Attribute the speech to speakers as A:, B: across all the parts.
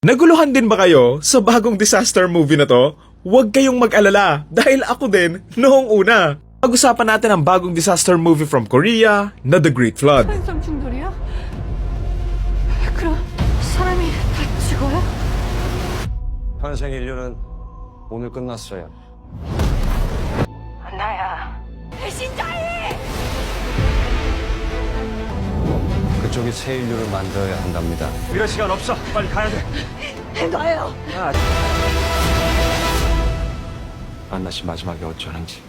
A: Naguluhan din ba kayo sa bagong disaster movie na to? Huwag kayong mag-alala dahil ako din noong una. Pag-usapan natin ang bagong disaster movie from Korea na The Great Flood.
B: 산성 충돌이야? 그럼 사람이 다 죽어요?
C: 탄생 인류는 오늘 끝났어요.
B: 나야. 배신자이!
C: 그쪽이 새 인류를 만들어야 한답니다.
D: 이럴 시간 없어. 빨리 가야 돼.
B: 나요.
C: 안나 씨 마지막에 어쩌는지.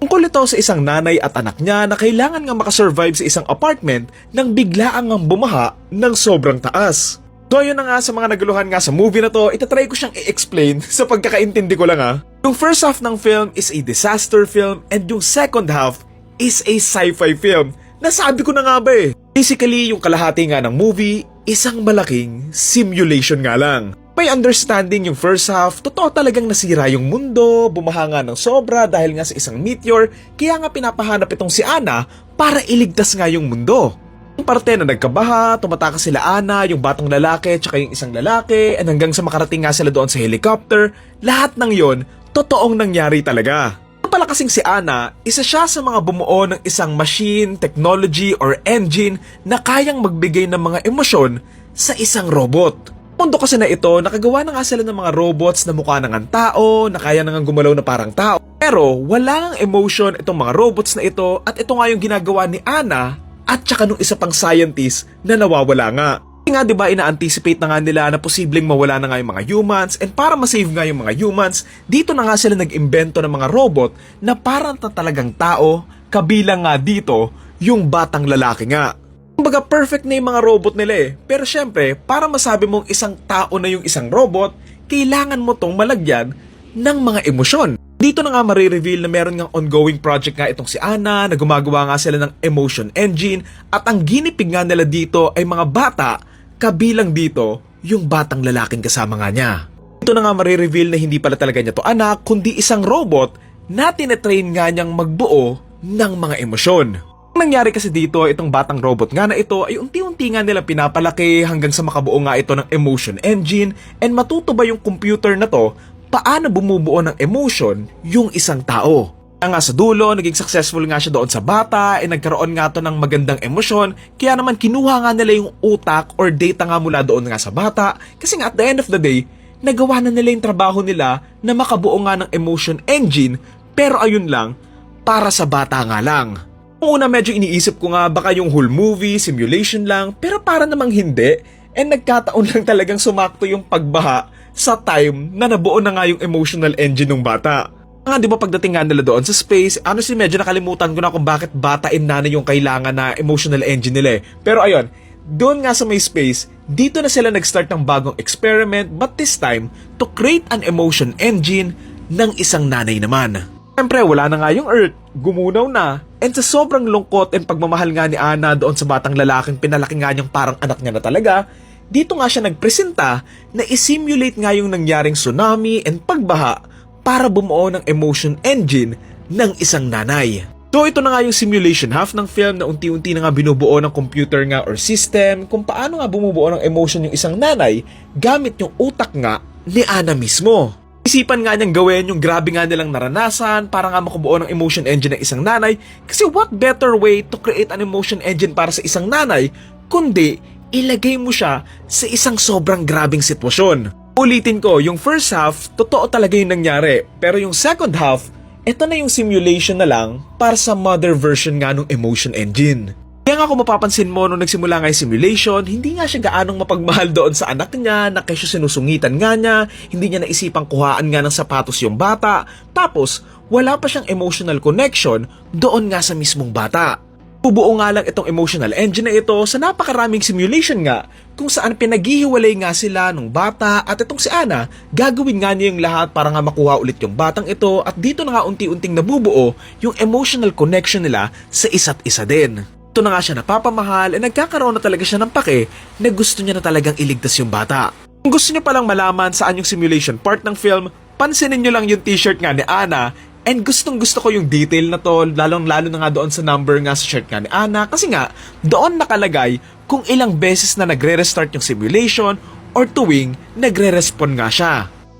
A: Tungkol ito sa isang nanay at anak niya na kailangan nga makasurvive sa isang apartment nang biglaang ang bumaha ng sobrang taas. So ayun na nga sa mga naguluhan nga sa movie na to, itatry ko siyang i-explain sa pagkakaintindi ko lang ha. Yung first half ng film is a disaster film and yung second half is a sci-fi film. Nasabi ko na nga ba eh. Basically, yung kalahati nga ng movie, isang malaking simulation nga lang. May understanding yung first half, totoo talagang nasira yung mundo, bumaha nga ng sobra dahil nga sa isang meteor, kaya nga pinapahanap itong si Anna para iligtas nga yung mundo. Yung parte na nagkabaha, tumatakas sila Anna, yung batang lalaki, tsaka yung isang lalaki, and hanggang sa makarating nga sila doon sa helicopter, lahat ng yon, totoong nangyari talaga. Pala kasing si Anna, isa siya sa mga bumuo ng isang machine, technology, or engine na kayang magbigay ng mga emosyon sa isang robot. Mundo kasi na ito, nakagawa na nga sila ng mga robots na mukha ng tao, na kaya nang gumalaw na parang tao. Pero wala nang emotion itong mga robots na ito at ito nga yung ginagawa ni Anna at saka nung isa pang scientist na nawawala nga. Kasi nga diba ina-anticipate na nga nila na posibleng mawala na nga yung mga humans and para masave nga yung mga humans, dito na nga sila nag-imbento ng mga robot na parang talagang tao, kabilang nga dito yung batang lalaki nga. Kumbaga perfect na yung mga robot nila eh. Pero syempre, para masabi mong isang tao na yung isang robot, kailangan mo tong malagyan ng mga emosyon. Dito na nga marireveal na meron ngang ongoing project nga itong si Anna, na gumagawa nga sila ng emotion engine, at ang ginipig nga nila dito ay mga bata, kabilang dito yung batang lalaking kasama nga niya. Dito na nga marireveal na hindi pala talaga niya to anak, kundi isang robot na tinetrain nga niyang magbuo ng mga emosyon. Ang nangyari kasi dito, itong batang robot nga na ito ay unti-unti nga nila pinapalaki hanggang sa makabuo nga ito ng emotion engine and matuto ba yung computer na to paano bumubuo ng emotion yung isang tao. Kaya nga sa dulo, naging successful nga siya doon sa bata and nagkaroon nga to ng magandang emosyon kaya naman kinuha nga nila yung utak or data nga mula doon nga sa bata kasi nga at the end of the day, nagawa na nila yung trabaho nila na makabuo nga ng emotion engine pero ayun lang, para sa bata nga lang. Una medyo iniisip ko nga baka yung whole movie, simulation lang, pero para namang hindi. And nagkataon lang talagang sumakto yung pagbaha sa time na nabuo na nga yung emotional engine ng bata. Nga di ba pagdating nga nila doon sa space, honestly medyo nakalimutan ko na kung bakit batain na yung kailangan na emotional engine nila eh. Pero ayun, doon nga sa may space, dito na sila nag-start ng bagong experiment but this time to create an emotion engine ng isang nanay naman. Siyempre, wala na nga yung Earth, gumunaw na, and sa sobrang lungkot and pagmamahal nga ni Anna doon sa batang lalaking pinalaki nga niyang parang anak niya na talaga, dito nga siya nagpresenta na isimulate nga yung nangyaring tsunami and pagbaha para bumuo ng emotion engine ng isang nanay. So ito na nga yung simulation half ng film na unti-unti na nga binubuo ng computer nga or system kung paano nga bumubuo ng emotion yung isang nanay gamit yung utak nga ni Anna mismo. Isipan nga niyang gawin yung grabe nga nilang naranasan para nga makabuo ng emotion engine ng isang nanay kasi what better way to create an emotion engine para sa isang nanay kundi ilagay mo siya sa isang sobrang grabing sitwasyon. Ulitin ko, yung first half, totoo talaga yung nangyari pero yung second half, ito na yung simulation na lang para sa mother version nga ng emotion engine. Kaya nga kung mapapansin mo nung nagsimula nga yung simulation, hindi nga siya gaanong mapagmahal doon sa anak niya, na kesyo sinusungitan nga niya, hindi niya naisipang kuhaan nga ng sapatos yung bata, tapos wala pa siyang emotional connection doon nga sa mismong bata. Bubuo nga lang itong emotional engine na ito sa napakaraming simulation nga kung saan pinaghihiwalay nga sila nung bata at itong si Anna, gagawin nga niya yung lahat para nga makuha ulit yung batang ito at dito na nga unti-unting nabubuo yung emotional connection nila sa isa't isa din. Ito na nga siya napapamahal at nagkakaroon na talaga siya ng pake na gusto niya na talagang iligtas yung bata. Kung gusto niyo palang malaman saan yung simulation part ng film, pansinin niyo lang yung t-shirt nga ni Anna and gustong gusto ko yung detail na to, lalong-lalo na nga doon sa number nga sa shirt nga ni Anna kasi nga doon nakalagay kung ilang beses na nagre-restart yung simulation or tuwing nagre-respond nga siya.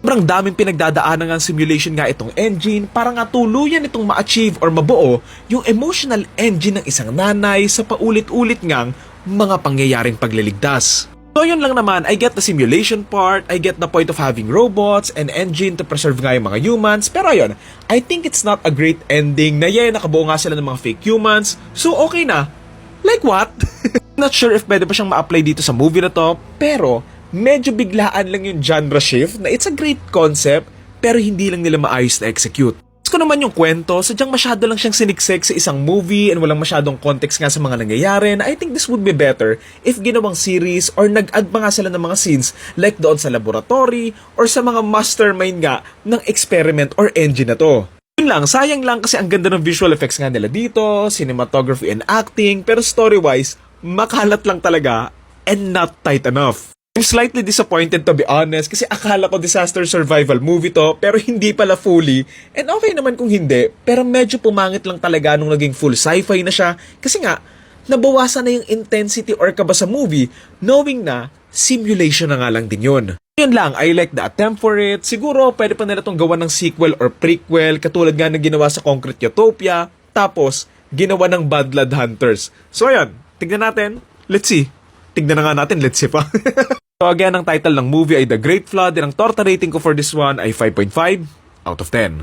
A: Sobrang daming pinagdadaanan ng simulation nga itong engine para nga tuluyan itong ma-achieve or mabuo yung emotional engine ng isang nanay sa paulit-ulit ngang mga pangyayaring pagliligtas. So yun lang naman, I get the simulation part, I get the point of having robots and engine to preserve nga yung mga humans, pero ayun, I think it's not a great ending na nakabuo nga sila ng mga fake humans, so okay na. Like what? Not sure if pwede pa siyang ma-apply dito sa movie na to, pero medyo biglaan lang yung genre shift na it's a great concept, pero hindi lang nila maayos na execute. Ko naman yung kwento, sadyang masyado lang siyang siniksik sa isang movie and walang masyadong context nga sa mga nangyayari, na I think this would be better if ginawang series or nag-add pa nga sila ng mga scenes like doon sa laboratory or sa mga mastermind nga ng experiment or engine na to. Yun lang, sayang lang kasi ang ganda ng visual effects nga nila dito, cinematography and acting, pero story-wise, makalat lang talaga and not tight enough. I'm slightly disappointed to be honest kasi akala ko disaster survival movie to pero hindi pala fully, and okay naman kung hindi, pero medyo pumangit lang talaga nung naging full sci-fi na siya kasi nga nabawasan na yung intensity or kaba sa movie knowing na simulation na nga lang din yun. Yun lang, I like the attempt for it. Siguro pwede pa nila itong gawa ng sequel or prequel katulad nga na ginawa sa Concrete Utopia, tapos ginawa ng Bad Blood Hunters. So ayun, tignan natin, let's see. Tignan na nga natin, let's see pa. So again, ang title ng movie ay The Great Flood, and ang torta rating ko for this one ay 5.5 out of 10.